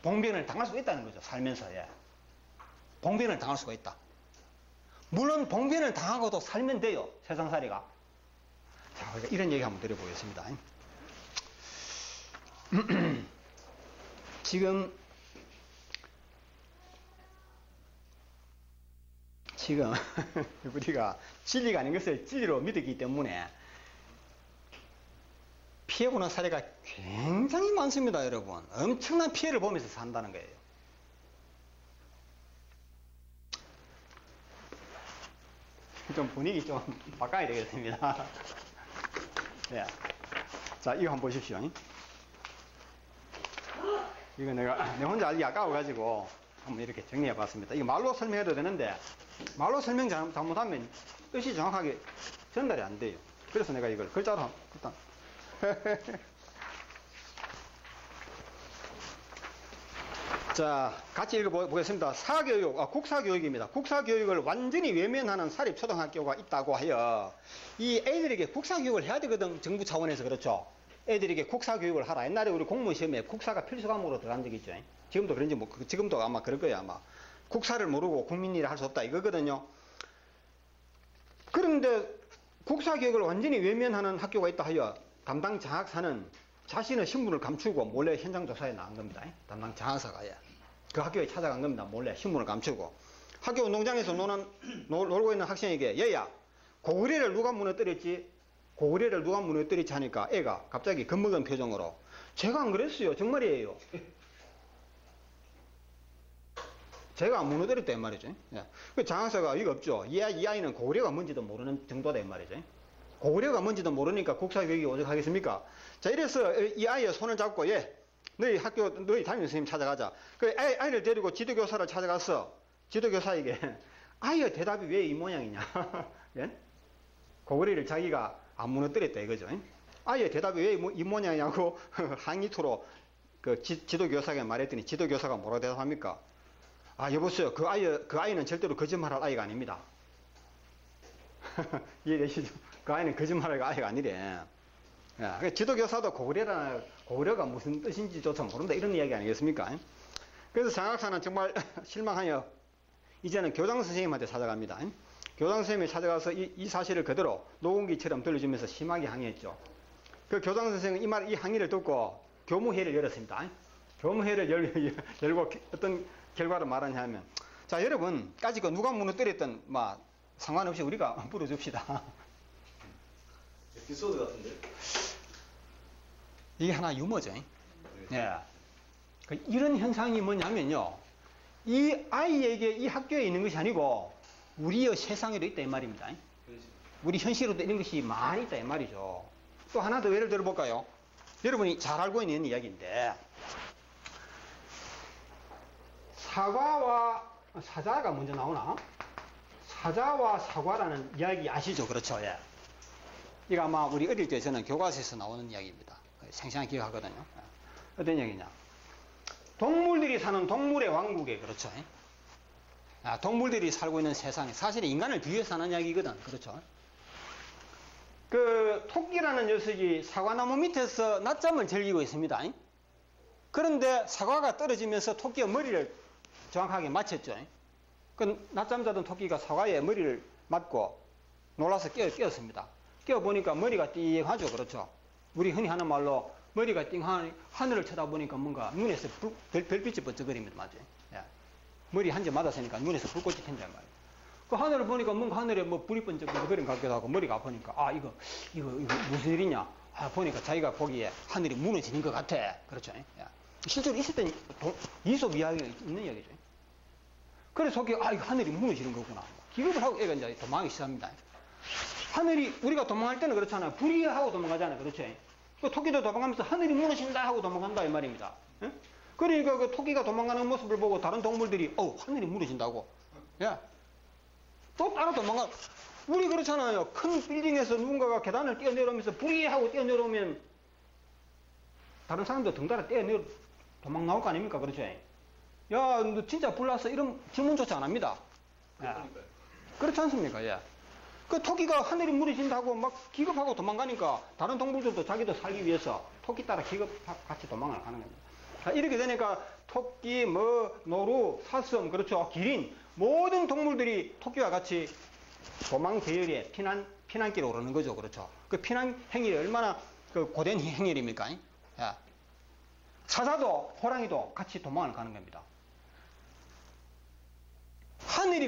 봉변을 당할 수가 있다는 거죠. 살면서. 예. 봉변을 당할 수가 있다. 물론 봉변을 당하고도 살면 돼요. 세상살이가. 자, 우리가 이런 얘기 한번 드려보겠습니다. 지금 우리가 진리가 아닌 것을 진리로 믿었기 때문에 피해보는 사례가 굉장히 많습니다. 여러분. 엄청난 피해를 보면서 산다는 거예요. 좀 분위기 좀 바꿔야 되겠습니다. 네. 자, 이거 한번 보십시오. 이거 내가 혼자 알기 아까워가지고 한번 이렇게 정리해 봤습니다. 이거 말로 설명해도 되는데 말로 설명 잘못하면 뜻이 정확하게 전달이 안 돼요. 그래서 내가 이걸 글자로 일단 자, 같이 읽어보겠습니다. 사교육, 국사교육입니다. 국사교육을 완전히 외면하는 사립초등학교가 있다고 하여 이 애들에게 국사교육을 해야 되거든. 정부 차원에서. 그렇죠. 애들에게 국사교육을 하라. 옛날에 우리 공무원 시험에 국사가 필수 과목으로 들어간 적이 있죠. 지금도 그런지 지금도 아마 그럴 거예요. 아마 국사를 모르고 국민일을 할 수 없다 이거거든요. 그런데 국사교육을 완전히 외면하는 학교가 있다 하여 담당 장학사는 자신의 신분을 감추고 몰래 현장 조사에 나간 겁니다. 담당 장학사가 그 학교에 찾아간 겁니다. 몰래 신분을 감추고 학교 운동장에서 놀고 있는 학생에게 얘야 고구려를 누가 무너뜨렸지? 고구려를 누가 무너뜨렸지 하니까 애가 갑자기 겁먹은 표정으로 제가 안 그랬어요. 정말이에요. 제가 안 무너뜨렸다 이 말이죠. 예. 그 장학사가 이거 없죠. 이 아이는 고구려가 뭔지도 모르는 정도다 이 말이죠. 고구려가 뭔지도 모르니까 국사교육이 오죽하겠습니까? 자, 이래서 이 아이의 손을 잡고, 너희 학교, 너희 담임 선생님 찾아가자. 그 아이를 데리고 지도교사를 찾아갔어. 지도교사에게 아이의 대답이 왜 이 모양이냐? 예? 고구려를 자기가 안 무너뜨렸다 이거죠. 아이의 대답이 왜 이 모양이냐고 항의토로 그 지도교사에게 말했더니 지도교사가 뭐라고 대답합니까? 아, 여보세요. 그 아이는 절대로 거짓말할 아이가 아닙니다. 이해되시죠? 그 아이는 거짓말할 아이가 아니래. 예, 지도교사도 고구려가 무슨 뜻인지조차 모른다 이런 이야기 아니겠습니까? 그래서 장학사는 정말 실망하여 이제는 교장 선생님한테 찾아갑니다. 교장 선생님이 찾아가서 이 사실을 그대로 녹음기처럼 들려주면서 심하게 항의했죠. 그 교장 선생님은 이 항의를 듣고 교무회의를 열었습니다. 교무회의를 열고 어떤 결과를 말하냐면, 자, 여러분, 까짓 거 누가 무너뜨렸던 상관없이 우리가 물어줍시다. 에피소드 같은데? 이게 하나 유머죠. 예. 이런 현상이 뭐냐면요. 이 아이에게 이 학교에 있는 것이 아니고 우리의 세상에도 있다 이 말입니다. 우리 현실에도 이런 것이 많이 있다 이 말이죠. 또 하나 더 예를 들어볼까요? 여러분이 잘 알고 있는 이야기인데, 사과와 사자가 먼저 나오나? 사자와 사과라는 이야기 아시죠? 그렇죠? 예. 이거 아마 우리 어릴 때 저는 교과서에서 나오는 이야기입니다. 생생하게 기억하거든요. 어떤 이야기냐? 동물들이 사는 동물의 왕국에, 그렇죠? 동물들이 살고 있는 세상에, 사실 인간을 비유해서 하는 이야기거든. 그렇죠? 그 토끼라는 녀석이 사과나무 밑에서 낮잠을 즐기고 있습니다. 그런데 사과가 떨어지면서 토끼의 머리를 정확하게 맞췄죠. 그 낮잠 자던 토끼가 사과에 머리를 맞고 놀라서 깨었습니다. 깨어보니까 머리가 띵하죠. 그렇죠? 우리 흔히 하는 말로 머리가 띵하니 하늘을 쳐다보니까 뭔가 눈에서 별빛이 번쩍거립니다. 맞죠? 예. 머리 한 대 맞았으니까 눈에서 불꽃이 튄단 말이에요. 그 하늘을 보니까 뭔가 하늘에 불이 번쩍거리는 것 같기도 하고 머리가 아프니까 이거 무슨 일이냐? 보니까 자기가 보기에 하늘이 무너지는 것 같아. 그렇죠? 예. 실제로 있었던 이솝 이야기가 있는 이야기죠. 그래서 이거 하늘이 무너지는 거구나. 기겁을 하고 애가 이제 도망하기 시작합니다. 하늘이, 우리가 도망할 때는 그렇잖아요. 불이하고 도망가잖아요. 그렇죠? 그 토끼도 도망가면서 하늘이 무너진다 하고 도망간다 이 말입니다. 예? 그러니까 그 토끼가 도망가는 모습을 보고 다른 동물들이 하늘이 무너진다고. 예. 또 따라 도망가. 우리 그렇잖아요. 큰 빌딩에서 누군가가 계단을 뛰어내려오면서 불이 하고 뛰어내려오면 다른 사람도 덩달아 도망 나올 거 아닙니까? 그렇죠? 야, 너 진짜 불났어? 이런 질문조차 안 합니다. 예. 그렇지 않습니까? 예. 그 토끼가 하늘이 무너진다고 막 기겁하고 도망가니까 다른 동물들도 자기도 살기 위해서 토끼 따라 같이 도망을 가는 겁니다. 이렇게 되니까 토끼, 노루, 사슴, 그렇죠? 기린, 모든 동물들이 토끼와 같이 도망 계열의 피난길에 오르는 거죠. 그렇죠? 그 피난 행위가 얼마나 그 고된 행위입니까? 야. 사자도, 호랑이도 같이 도망을 가는 겁니다.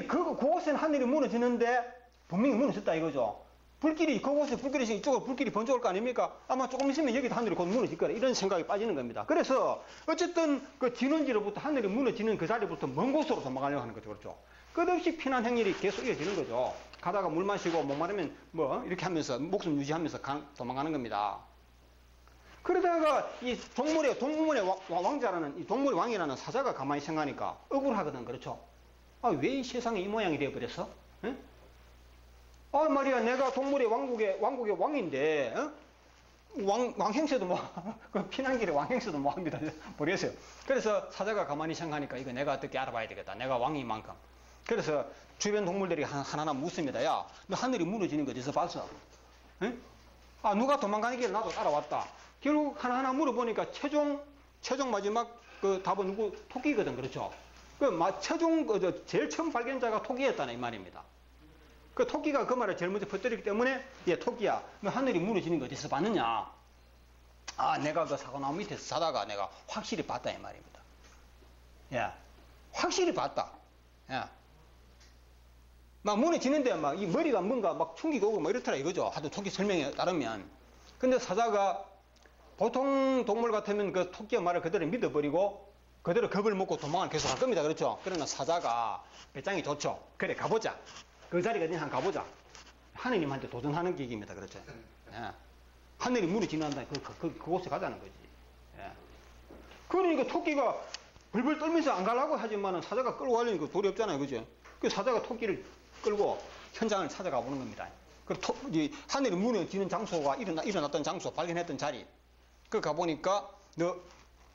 그곳엔 하늘이 무너지는데 분명히 무너졌다 이거죠. 그곳에 불길이 있으면 이쪽으로 불길이 번져올 거 아닙니까? 아마 조금 있으면 여기도 하늘이 곧 무너질 거라 이런 생각이 빠지는 겁니다. 그래서 어쨌든 그 진원지로부터 하늘이 무너지는 그 자리부터 먼 곳으로 도망가려고 하는 거죠. 그렇죠? 끝없이 피난 행렬이 계속 이어지는 거죠. 가다가 물 마시고 목마르면 이렇게 하면서 목숨 유지하면서 도망가는 겁니다. 그러다가 이 동물의 왕자라는 이 동물의 왕이라는 사자가 가만히 생각하니까 억울하거든. 그렇죠? 왜 이 세상에 이 모양이 되어버렸어? 응? 말이야, 내가 동물의 왕국의 왕인데, 왕행세도 그 피난길에 왕행세도 합니다. 모르겠어요. 그래서 사자가 가만히 생각하니까 이거 내가 어떻게 알아봐야 되겠다. 내가 왕인 만큼. 그래서 주변 동물들이 하나하나 묻습니다. 야, 너 하늘이 무너지는 거 어디서 봤어? 응? 누가 도망가는 길에 나도 따라왔다. 결국 하나하나 물어보니까 최종 마지막 그 답은 토끼거든. 그렇죠? 제일 처음 발견자가 토끼였다는 이 말입니다. 그 토끼가 그 말을 제일 먼저 퍼뜨리기 때문에, 토끼야, 너 하늘이 무너지는 거 어디서 봤느냐? 내가 그 사과나무 밑에서 자다가 내가 확실히 봤다 이 말입니다. 예, 확실히 봤다. 예. 막 무너지는데 이 머리가 뭔가 막 충기고 오고 이렇더라 이거죠. 하도 토끼 설명에 따르면. 근데 사자가 보통 동물 같으면 그 토끼의 말을 그대로 믿어버리고 그대로 겁을 먹고 도망을 계속 할 겁니다. 그렇죠? 그러나 사자가 배짱이 좋죠. 그래, 가보자. 그 자리가 어디 한번 가보자. 하느님한테 도전하는 계기입니다. 그렇죠? 예. 하늘이 물이 지난다. 그곳에 가자는 거지. 예. 그러니까 토끼가 벌벌 떨면서 안 가려고 하지만은 사자가 끌고 가려니까 돌이 없잖아요. 그죠? 그 사자가 토끼를 끌고 현장을 찾아가 보는 겁니다. 하늘이 무너지는 장소가 일어났던 장소, 발견했던 자리. 그 가보니까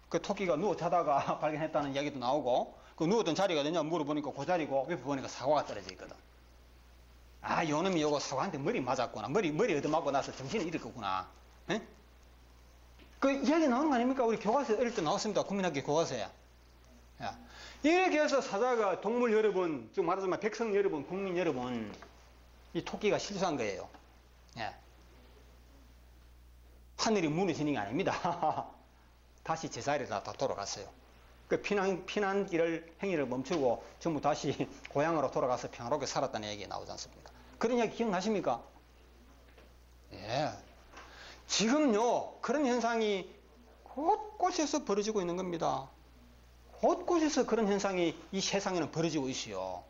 그 토끼가 누워 자다가 발견했다는 이야기도 나오고, 그 누웠던 자리가 어디냐 물어보니까 그 자리고, 옆에 보니까 사과가 떨어져 있거든. 아, 요놈이 요거 사과한테 머리 맞았구나. 머리 얻어맞고 나서 정신이 잃었구나. 에? 그 이야기 나오는 거 아닙니까? 우리 교과서에 어릴 때 나왔습니다. 국민학교 교과서에. 야. 이렇게 해서 사자가 동물 여러분, 즉 말하자면 백성 여러분, 국민 여러분, 이 토끼가 실수한 거예요. 예. 하늘이 무너지는 게 아닙니다. 다시 제자리로 다 돌아갔어요. 그 피난길을 행위를 멈추고 전부 다시 고향으로 돌아가서 평화롭게 살았다는 얘기 나오지 않습니까? 그런 이야기 기억나십니까? 예. 지금요, 그런 현상이 곳곳에서 벌어지고 있는 겁니다. 곳곳에서 그런 현상이 이 세상에는 벌어지고 있어요.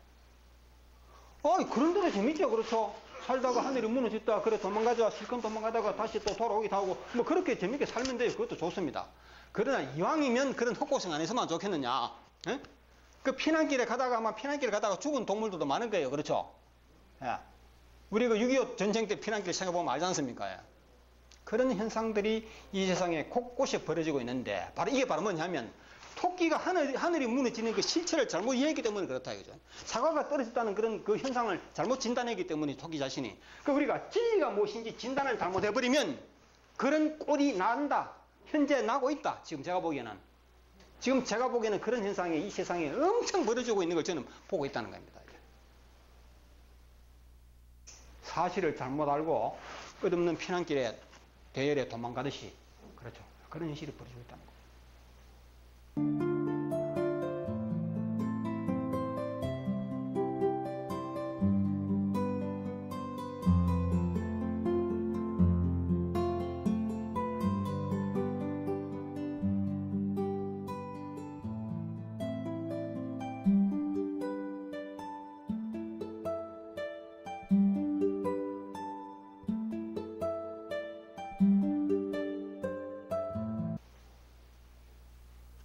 그런데도 재밌죠, 그렇죠? 살다가 하늘이 무너졌다, 그래 도망가자, 실컷 도망가다가 다시 또 돌아오기도 하고, 뭐 그렇게 재밌게 살면 돼요. 그것도 좋습니다. 그러나 이왕이면 그런 헛고생 안 했으면 좋겠느냐? 에? 그 피난길에 가다가 죽은 동물들도 많은 거예요, 그렇죠? 예. 우리 그 6.25 전쟁 때 피난길 생각해보면 알지 않습니까? 예. 그런 현상들이 이 세상에 곳곳에 벌어지고 있는데, 이게 바로 뭐냐면, 토끼가 하늘이 무너지는 그 실체를 잘못 이해했기 때문에 그렇다 이거죠. 사과가 떨어졌다는 그런 그 현상을 잘못 진단했기 때문에 토끼 자신이. 우리가 진리가 무엇인지 진단을 잘못해버리면 그런 꼴이 난다. 현재 나고 있다. 지금 제가 보기에는 그런 현상이 이 세상에 엄청 벌어지고 있는 걸 저는 보고 있다는 겁니다. 사실을 잘못 알고 끝없는 피난길에 대열에 도망가듯이, 그렇죠. 그런 현실이 벌어지고 있다는 거예요.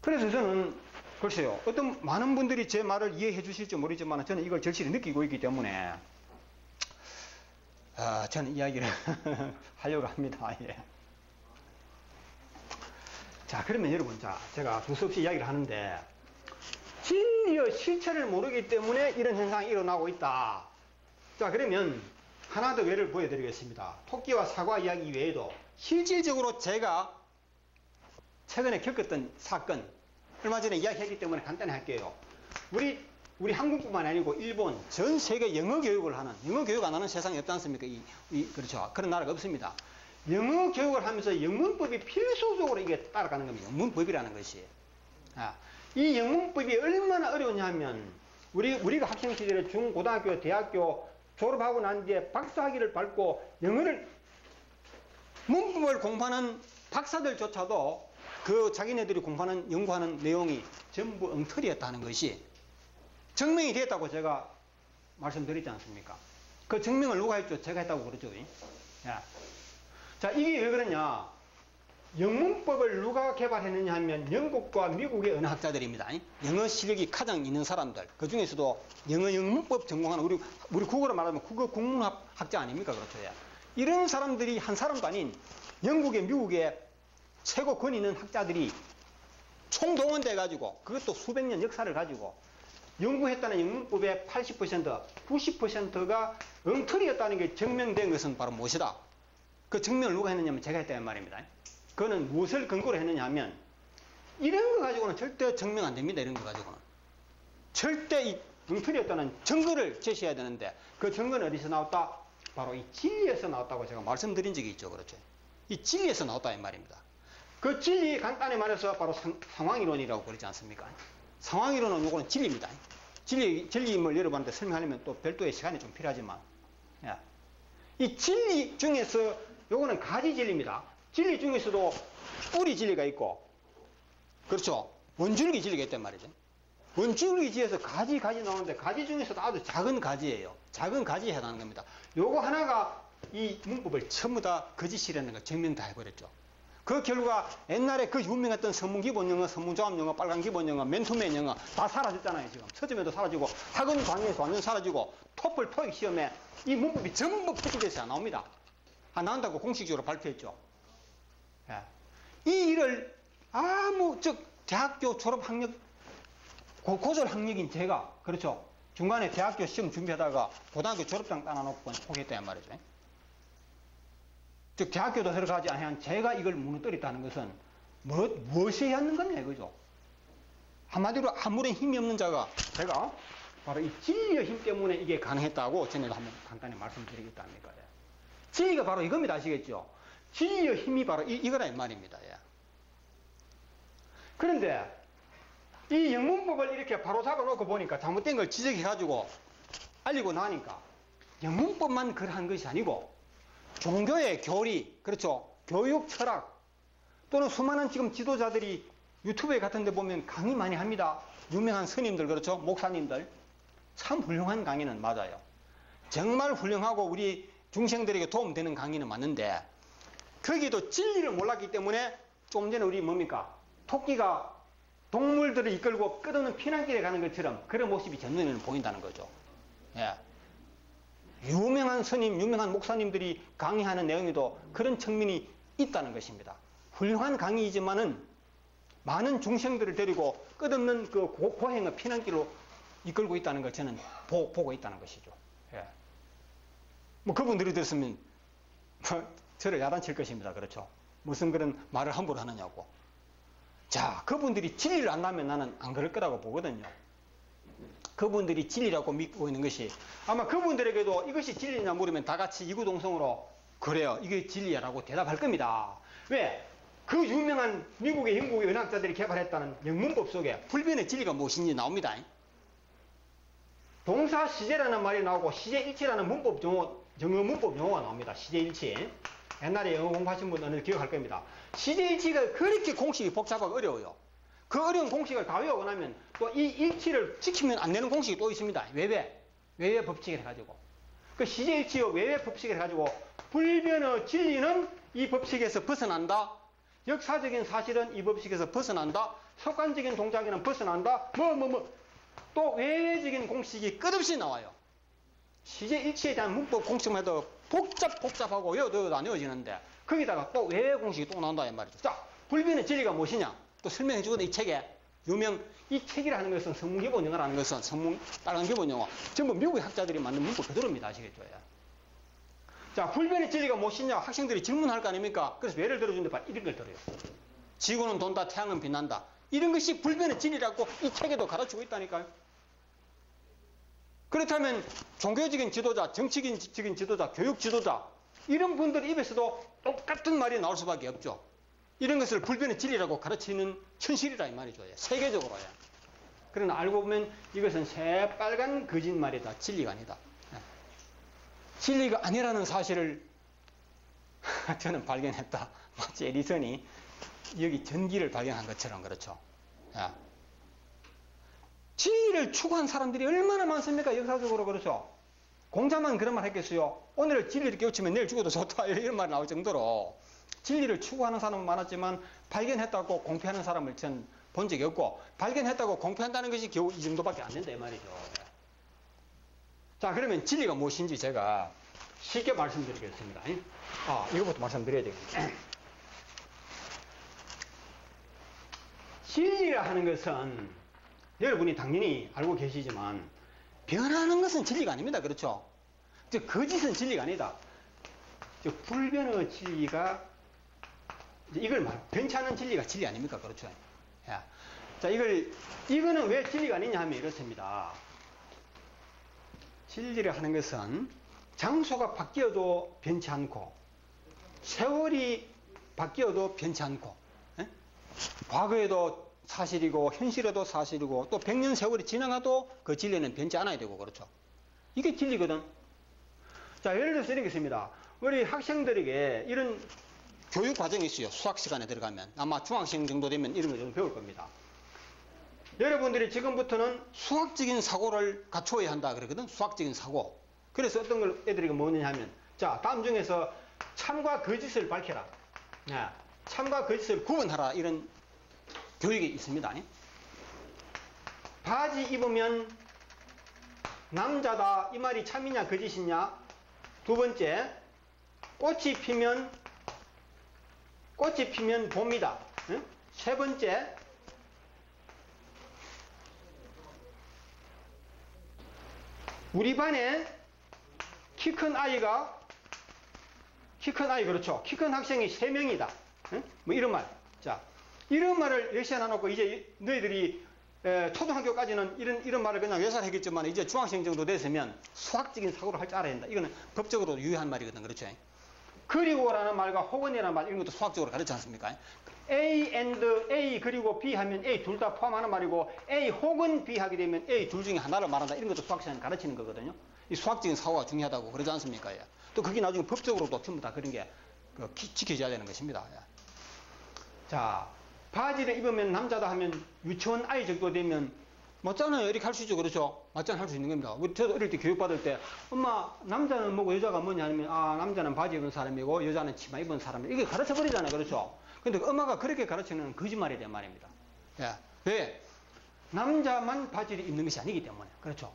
그래서 저는 글쎄요, 많은 분들이 제 말을 이해해 주실지 모르지만 저는 이걸 절실히 느끼고 있기 때문에 저는 이야기를 하려고 합니다. 예. 자, 그러면 여러분, 제가 두서없이 이야기를 하는데, 진리의 실체를 모르기 때문에 이런 현상이 일어나고 있다. 자, 그러면 하나 더 예를 보여드리겠습니다. 토끼와 사과 이야기 외에도 실질적으로 제가 최근에 겪었던 사건, 얼마 전에 이야기했기 때문에 간단히 할게요. 우리 한국뿐만 아니고 일본, 전 세계 영어 교육 안 하는 세상이 없지 않습니까? 그렇죠. 그런 나라가 없습니다. 영어 교육을 하면서 영문법이 필수적으로 이게 따라가는 겁니다. 영문법이라는 것이. 이 영문법이 얼마나 어려우냐면, 우리가 학생 시절에 고등학교, 대학교 졸업하고 난 뒤에 박사학위를 밟고 문법을 공부하는 박사들조차도 그 자기네들이 연구하는 내용이 전부 엉터리였다는 것이 증명이 됐다고 제가 말씀드렸지 않습니까? 그 증명을 누가 했죠? 제가 했다고 그러죠. 자, 이게 왜 그러냐? 영문법을 누가 개발했느냐 하면 영국과 미국의 언어학자들입니다. 영어 실력이 가장 있는 사람들. 그 중에서도 영문법 전공하는 우리 국어로 말하면 국어 국문학자 아닙니까? 그렇죠. 이런 사람들이 한 사람도 아닌 영국의 미국의 최고 권위 있는 학자들이 총동원돼 가지고, 그것도 수백 년 역사를 가지고 연구했다는 영문법의 80%, 90%가 엉터리였다는 게 증명된 것은 바로 무엇이다? 그 증명을 누가 했느냐면 제가 했다는 말입니다. 그거는 무엇을 근거로 했느냐 하면, 이런 거 가지고는 절대 증명 안 됩니다. 이런 거 가지고는 절대 이 엉터리였다는 증거를 제시해야 되는데, 그 증거는 어디서 나왔다? 바로 이 진리에서 나왔다고 제가 말씀드린 적이 있죠. 그렇죠. 이 진리에서 나왔다 이 말입니다. 그 진리, 간단히 말해서 바로 상황이론이라고 그러지 않습니까? 상황이론은 요거는 진리입니다. 진리임을 여러분한테 설명하려면 또 별도의 시간이 좀 필요하지만, 이 진리 중에서 요거는 가지 진리입니다. 진리 중에서도 뿌리 진리가 있고, 그렇죠? 원줄기 진리가 있단 말이죠. 원줄기지에서 가지 나오는데 가지 중에서도 아주 작은 가지예요. 작은 가지에 해당하는 겁니다. 요거 하나가 이 문법을 전부 다 거짓이라는 걸 증명 다 해버렸죠. 그 결과 옛날에 그 유명했던 성문기본영어, 성문조합영어, 빨간기본영어, 맨투맨영어 다 사라졌잖아요. 지금 서점에도 사라지고 학원 강의에서 완전 사라지고 토플 토익 시험에 이 문법이 전부 폐지돼서 안 나옵니다. 안 나온다고 공식적으로 발표했죠. 예. 이 일을 대학교 졸업 학력 고졸 학력인 제가, 그렇죠, 중간에 대학교 시험 준비하다가 고등학교 졸업장 따놔놓고 포기했단 말이죠. 즉 대학교도 들어가지 않은 제가 이걸 무너뜨렸다는 것은 무엇에 하는 거냐 이거죠. 한마디로 아무런 힘이 없는 자가, 제가 바로 이 진리의 힘 때문에 이게 가능했다고 전에도 한번 간단히 말씀드리겠답니까. 예. 진리가 바로 이겁니다. 아시겠죠? 진리의 힘이 바로 이거라 이 말입니다. 예. 그런데 이 영문법을 이렇게 바로 잡아놓고 보니까 잘못된 걸 지적해가지고 알리고 나니까 영문법만 그러한 것이 아니고 종교의 교리, 그렇죠, 교육 철학, 또는 수많은 지금 지도자들이 유튜브에 같은 데 보면 강의 많이 합니다. 유명한 스님들, 그렇죠, 목사님들 참 훌륭한 강의는 맞아요. 정말 훌륭하고 우리 중생들에게 도움되는 강의는 맞는데 거기도 진리를 몰랐기 때문에 좀 전에 우리 뭡니까, 토끼가 동물들을 이끌고 끝없는 피난길에 가는 것처럼 그런 모습이 제 눈에는 보인다는 거죠. 예. 유명한 스님, 유명한 목사님들이 강의하는 내용에도 그런 측면이 있다는 것입니다. 훌륭한 강의이지만은 많은 중생들을 데리고 끝없는 그 고행의 피난길로 이끌고 있다는 걸 저는 보고 있다는 것이죠. 예. 뭐 그분들이 들었으면 저를 야단칠 것입니다. 그렇죠. 무슨 그런 말을 함부로 하느냐고. 자, 그분들이 진리를 안다면 나는 안 그럴 거라고 보거든요. 그분들이 진리라고 믿고 있는 것이 아마 그분들에게도 이것이 진리냐 물으면 다 같이 이구동성으로 그래요, 이게 진리야라고 대답할 겁니다. 왜? 그 유명한 미국의 영국의 은학자들이 개발했다는 영문법 속에 불변의 진리가 무엇인지 나옵니다. 동사 시제라는 말이 나오고 시제일치라는 문법 용어, 영어 문법 용어가 나옵니다. 시제일치. 옛날에 영어 공부하신 분은 기억할 겁니다. 시제일치가 그렇게 공식이 복잡하고 어려워요. 그 어려운 공식을 다 외우고 나면 또 이 일치를 지키면 안 되는 공식이 또 있습니다. 외외 법칙을 해가지고. 그 시제일치의 외외 법칙을 해가지고 불변의 진리는 이 법칙에서 벗어난다. 역사적인 사실은 이 법칙에서 벗어난다. 습관적인 동작에는 벗어난다. 또 외외적인 공식이 끝없이 나와요. 시제일치에 대한 문법 공식만 해도 복잡하고 외워도 안 외워지는데 거기다가 또 외외 공식이 또 나온다 이 말이죠. 자, 불변의 진리가 무엇이냐? 또 설명해 주거든. 이 책에 이 책이라는 것은 성문기본영어라는 것은 빨간기본영어 전부 미국의 학자들이 만든 문법 그대로입니다. 아시겠죠? 자, 불변의 진리가 무엇이냐? 학생들이 질문할 거 아닙니까? 그래서 예를 들어주는데 바로 이런 걸 들어요. 지구는 돈다, 태양은 빛난다. 이런 것이 불변의 진리라고 이 책에도 가르치고 있다니까요. 그렇다면 종교적인 지도자, 정치적인 지도자, 교육 지도자 이런 분들 입에서도 똑같은 말이 나올 수밖에 없죠. 이런 것을 불변의 진리라고 가르치는 현실이라 이 말이죠. 세계적으로. 그러나 알고 보면 이것은 새빨간 거짓말이다. 진리가 아니다. 진리가 아니라는 사실을 저는 발견했다. 마치 에디슨이 여기 전기를 발견한 것처럼 그렇죠. 진리를 추구한 사람들이 얼마나 많습니까? 역사적으로 그렇죠. 공자만 그런 말 했겠어요. 오늘 진리를 깨우치면 내일 죽어도 좋다. 이런 말이 나올 정도로 진리를 추구하는 사람은 많았지만 발견했다고 공표하는 사람을 전 본 적이 없고 발견했다고 공표한다는 것이 겨우 이 정도밖에 안 된다 이 말이죠. 자, 그러면 진리가 무엇인지 제가 쉽게 말씀드리겠습니다. 이거부터 말씀드려야 되겠네요. 진리라 하는 것은 여러분이 당연히 알고 계시지만 변하는 것은 진리가 아닙니다. 그렇죠? 즉 거짓은 진리가 아니다. 즉 불변의 진리가 이걸 변치 않는 진리가 진리 아닙니까? 그렇죠? 자, 이거는 왜 진리가 아니냐 하면 이렇습니다. 진리를 하는 것은 장소가 바뀌어도 변치 않고 세월이 바뀌어도 변치 않고 과거에도 사실이고 현실에도 사실이고 또 100년 세월이 지나가도 그 진리는 변치 않아야 되고 그렇죠. 이게 진리거든. 자, 예를 들어서 이런 게 있습니다. 우리 학생들에게 이런 교육 과정이 있어요. 수학 시간에 들어가면 아마 중학생 정도 되면 이런 거 좀 배울 겁니다. 여러분들이 지금부터는 수학적인 사고를 갖춰야 한다 그러거든. 수학적인 사고. 그래서 어떤 걸 애들이 뭐냐 하면, 자, 다음 중에서 참과 거짓을 밝혀라. 참과 거짓을 구분하라. 이런 교육이 있습니다. 바지 입으면 남자다. 이 말이 참이냐 거짓이냐. 두 번째, 꽃이 피면 봄이다. 세 번째, 우리 반에 키 큰 아이가 그렇죠. 키 큰 학생이 3명이다. 뭐 이런 말. 자, 이런 말을 예시에 놔놓고 이제 너희들이 초등학교까지는 이런 말을 그냥 외사를 했겠지만 이제 중학생 정도 됐으면 수학적인 사고를 할 줄 알아야 된다. 이거는 법적으로 유효한 말이거든. 그렇죠. 그리고라는 말과 혹은이라는 말 이런 것도 수학적으로 가르치지 않습니까? A and A 그리고 B 하면 A 둘 다 포함하는 말이고 A 혹은 B 하게 되면 A 둘 중에 하나를 말한다. 이런 것도 수학시간에 가르치는 거거든요. 이 수학적인 사고가 중요하다고 그러지 않습니까? 예. 또 그게 나중에 법적으로도 전부 다 그런 게 지켜져야 되는 것입니다. 예. 자, 바지를 입으면 남자다 하면 유치원 아이 정도 되면 맞잖아요. 이렇게 할 수 있죠. 그렇죠? 맞잖아요. 할 수 있는 겁니다. 저도 어릴 때 교육받을 때 엄마 남자는 뭐고 여자가 뭐냐 하면 남자는 바지 입은 사람이고 여자는 치마 입은 사람이고 이게 가르쳐 버리잖아요. 그렇죠? 근데 엄마가 그렇게 가르치는 거짓말이 된 말입니다. 예. 왜? 남자만 바지를 입는 것이 아니기 때문에. 그렇죠?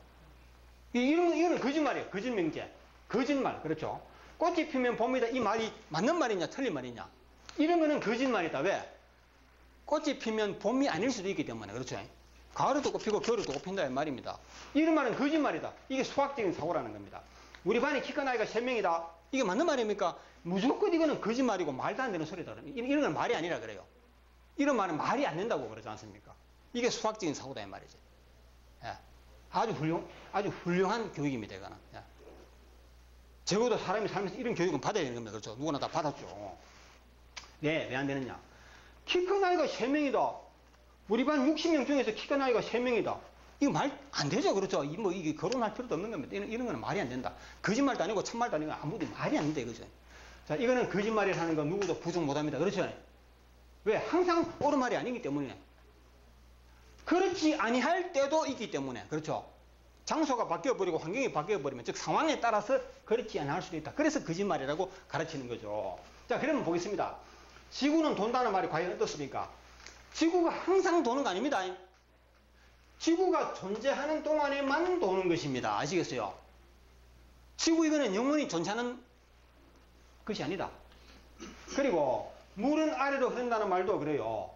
이거는 거짓말이에요. 거짓명제. 거짓말. 그렇죠? 꽃이 피면 봄이다. 이 말이 맞는 말이냐 틀린 말이냐. 이런 거는 거짓말이다. 왜? 꽃이 피면 봄이 아닐 수도 있기 때문에. 그렇죠? 가을에도 꽃피고 겨울에도 꽃핀다 이 말입니다. 이런 말은 거짓말이다. 이게 수학적인 사고라는 겁니다. 우리 반에 키 큰 아이가 3명이다. 이게 맞는 말입니까? 무조건 이거는 거짓말이고 말도 안 되는 소리다. 이런 건 말이 아니라 그래요. 이런 말은 말이 안 된다고 그러지 않습니까? 이게 수학적인 사고다 이 말이지. 예. 아주 훌륭한 교육입니다. 이거는. 예. 적어도 사람이 살면서 이런 교육은 받아야 되는 겁니다. 그렇죠? 누구나 다 받았죠. 왜 안 되느냐? 키 큰 아이가 3명이다. 우리 반 60명 중에서 키 큰 아이가 3명이다. 이거 말 안 되죠. 그렇죠? 이게 결혼할 필요도 없는 겁니다. 이런 거는 말이 안 된다. 거짓말도 아니고 참말도 아니고 아무도 말이 안 돼. 그죠? 자, 이거는 거짓말이라는 건 누구도 부정 못 합니다. 그렇죠? 왜? 항상 옳은 말이 아니기 때문에. 그렇지 아니할 때도 있기 때문에. 그렇죠? 장소가 바뀌어버리고 환경이 바뀌어버리면 즉 상황에 따라서 그렇지 않을 수도 있다. 그래서 거짓말이라고 가르치는 거죠. 자, 그러면 보겠습니다. 지구는 돈다는 말이 과연 어떻습니까? 지구가 항상 도는 거 아닙니다. 지구가 존재하는 동안에만 도는 것입니다. 아시겠어요? 지구 이거는 영원히 존재하는 것이 아니다. 그리고 물은 아래로 흐른다는 말도 그래요.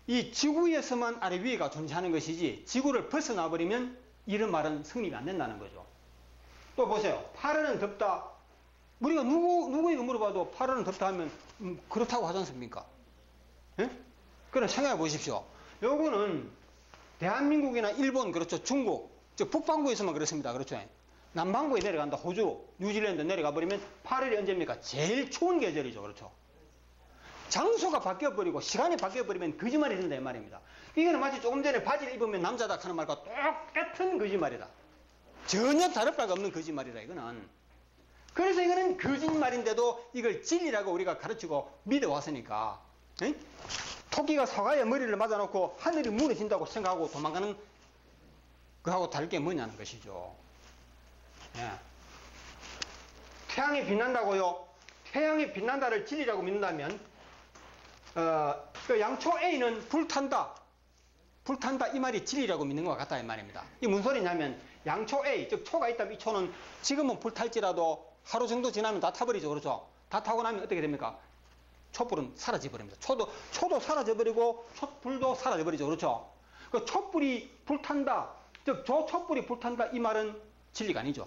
이 지구에서만 아래 위가 존재하는 것이지 지구를 벗어나 버리면 이런 말은 성립이 안 된다는 거죠. 또 보세요. 8월은 덥다. 우리가 누구에게 물어봐도 8월은 덥다 하면 그렇다고 하지 않습니까? 예? 그럼 생각해 보십시오. 요거는 대한민국이나 일본, 그렇죠. 중국, 즉 북반구에서만 그렇습니다. 그렇죠. 남반구에 내려간다. 호주, 뉴질랜드 내려가 버리면 8월이 언제입니까? 제일 추운 계절이죠. 그렇죠. 장소가 바뀌어버리고 시간이 바뀌어버리면 거짓말이 된다 이 말입니다. 이거는 마치 조금 전에 바지를 입으면 남자다 하는 말과 똑같은 거짓말이다. 전혀 다를 바가 없는 거짓말이다 이거는. 그래서 이거는 거짓말인데도 이걸 진리라고 우리가 가르치고 믿어왔으니까 토끼가 사과에 머리를 맞아놓고 하늘이 무너진다고 생각하고 도망가는 그하고 다를 게 뭐냐는 것이죠. 예. 태양이 빛난다고요. 태양이 빛난다를 진리라고 믿는다면 그 양초 A는 불탄다 이 말이 진리라고 믿는 것 같다 이 말입니다. 이게 무슨 소리냐면 양초 A, 즉 초가 있다면 이 초는 지금은 불탈지라도 하루 정도 지나면 다 타버리죠. 그렇죠? 다 타고 나면 어떻게 됩니까? 촛불은 사라져버립니다. 초도 사라져버리고 촛불도 사라져버리죠. 그렇죠? 그 촛불이 불탄다, 즉 저 촛불이 불탄다 이 말은 진리가 아니죠.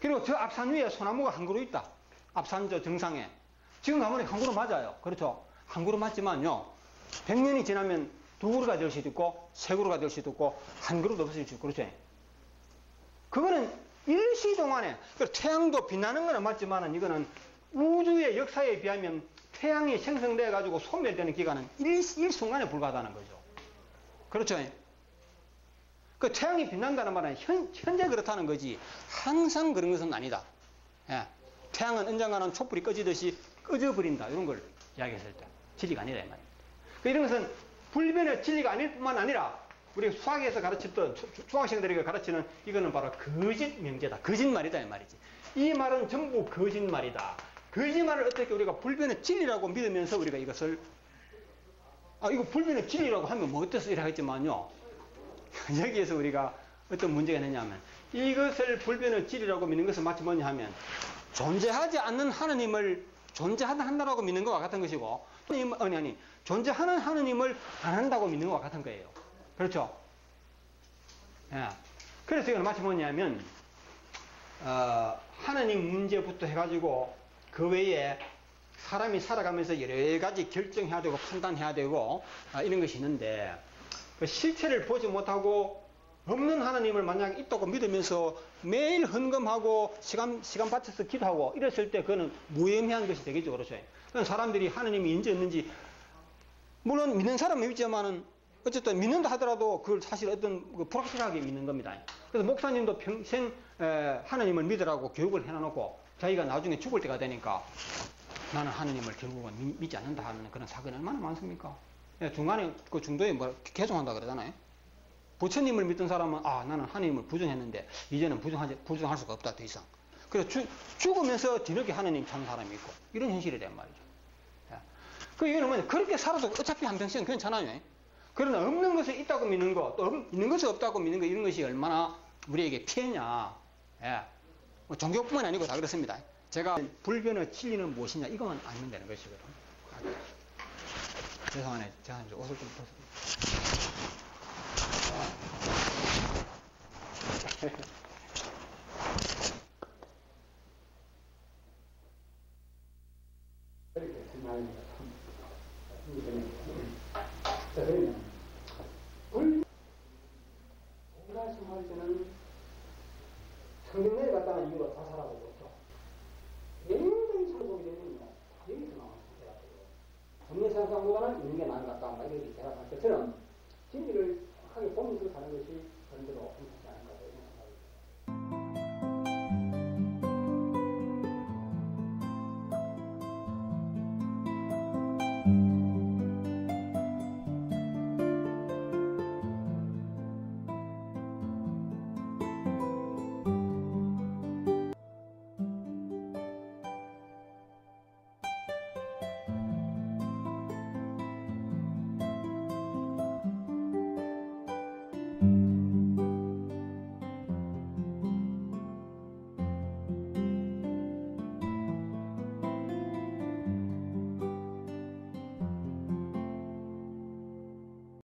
그리고 저 앞산 위에 소나무가 한 그루 있다. 앞산 저 정상에. 지금 가면 한 그루 맞아요. 그렇죠? 한 그루 맞지만요. 100년이 지나면 두 그루가 될 수도 있고 세 그루가 될 수도 있고 한 그루도 없을 수도 있고 그렇죠? 그거는 일시동안에 태양도 빛나는 건 맞지만 이거는 우주의 역사에 비하면 태양이 생성돼 가지고 소멸되는 기간은 일순간에 불과하다는 거죠. 그렇죠? 그 태양이 빛난다는 말은 현재 그렇다는 거지 항상 그런 것은 아니다. 예. 태양은 언젠가는 촛불이 꺼지듯이 꺼져버린다. 이런 걸 이야기했을 때 진리가 아니다 이 말입니다. 이런 것은 불변의 진리가 아닐 뿐만 아니라 우리가 수학에서 가르쳤던 중학생들에게 가르치는 이거는 바로 거짓 명제다. 거짓말이다 이 말이지. 이 말은 전부 거짓말이다. 거짓말을 어떻게 우리가 불변의 진리라고 믿으면서 우리가 이것을 이거 불변의 진리라고 하면 뭐 어때서 이라 했지만요. 여기에서 우리가 어떤 문제가 있느냐면 이것을 불변의 진리라고 믿는 것은 마치 뭐냐 하면 존재하지 않는 하느님을 존재한다라고 믿는 것과 같은 것이고 존재하는 하느님을 안 한다고 믿는 것과 같은 거예요. 그렇죠? 예. 그래서 이건 마치 뭐냐면 하느님 문제부터 해가지고 그 외에 사람이 살아가면서 여러 가지 결정해야 되고 판단해야 되고 이런 것이 있는데 그 실체를 보지 못하고 없는 하나님을 만약 있다고 믿으면서 매일 헌금하고 시간 바쳐서 기도하고 이랬을 때 그거는 무의미한 것이 되겠죠. 그렇죠? 사람들이 하나님이 있는지 없는지 물론 믿는 사람은 있지만은 어쨌든 믿는다 하더라도 그걸 사실 어떤 불확실하게 믿는 겁니다. 그래서 목사님도 평생 하나님을 믿으라고 교육을 해놔놓고 자기가 나중에 죽을 때가 되니까 나는 하나님을 결국은 믿지 않는다 하는 그런 사건이 얼마나 많습니까? 중간에 그 중도에 뭐 개종한다 그러잖아요. 부처님을 믿던 사람은 나는 하나님을 부정했는데 이제는 부정할 수가 없다 더 이상. 그래서 죽으면서 뒤늦게 하나님 찾는 사람이 있고 이런 현실이란 말이죠. 그 이유는 뭐냐? 그렇게 살아도 어차피 한평생 괜찮아요. 그러나 없는 것을 있다고 믿는 거, 또 있는 것이 없다고 믿는 거 이런 것이 얼마나 우리에게 피해냐. 뭐 종교뿐만 아니고 다 그렇습니다. 제가 불변의 진리는 무엇이냐 이것만 알면 되는 것이거든. 죄송하네. 제가 이제 옷을 좀 벗습니다. 그렇게 생각합니다. 자, 그러면 말씀할 때는 성경 내려갔다가 이유가 자살하고 그렇죠. 굉장히 참고이 되면요. 여기서 나왔습니다. 없는 세상보다는 있는 게 나은 것 같다. 이렇게 대답할 때처럼 진리를 정확하게 보면서 사는 것이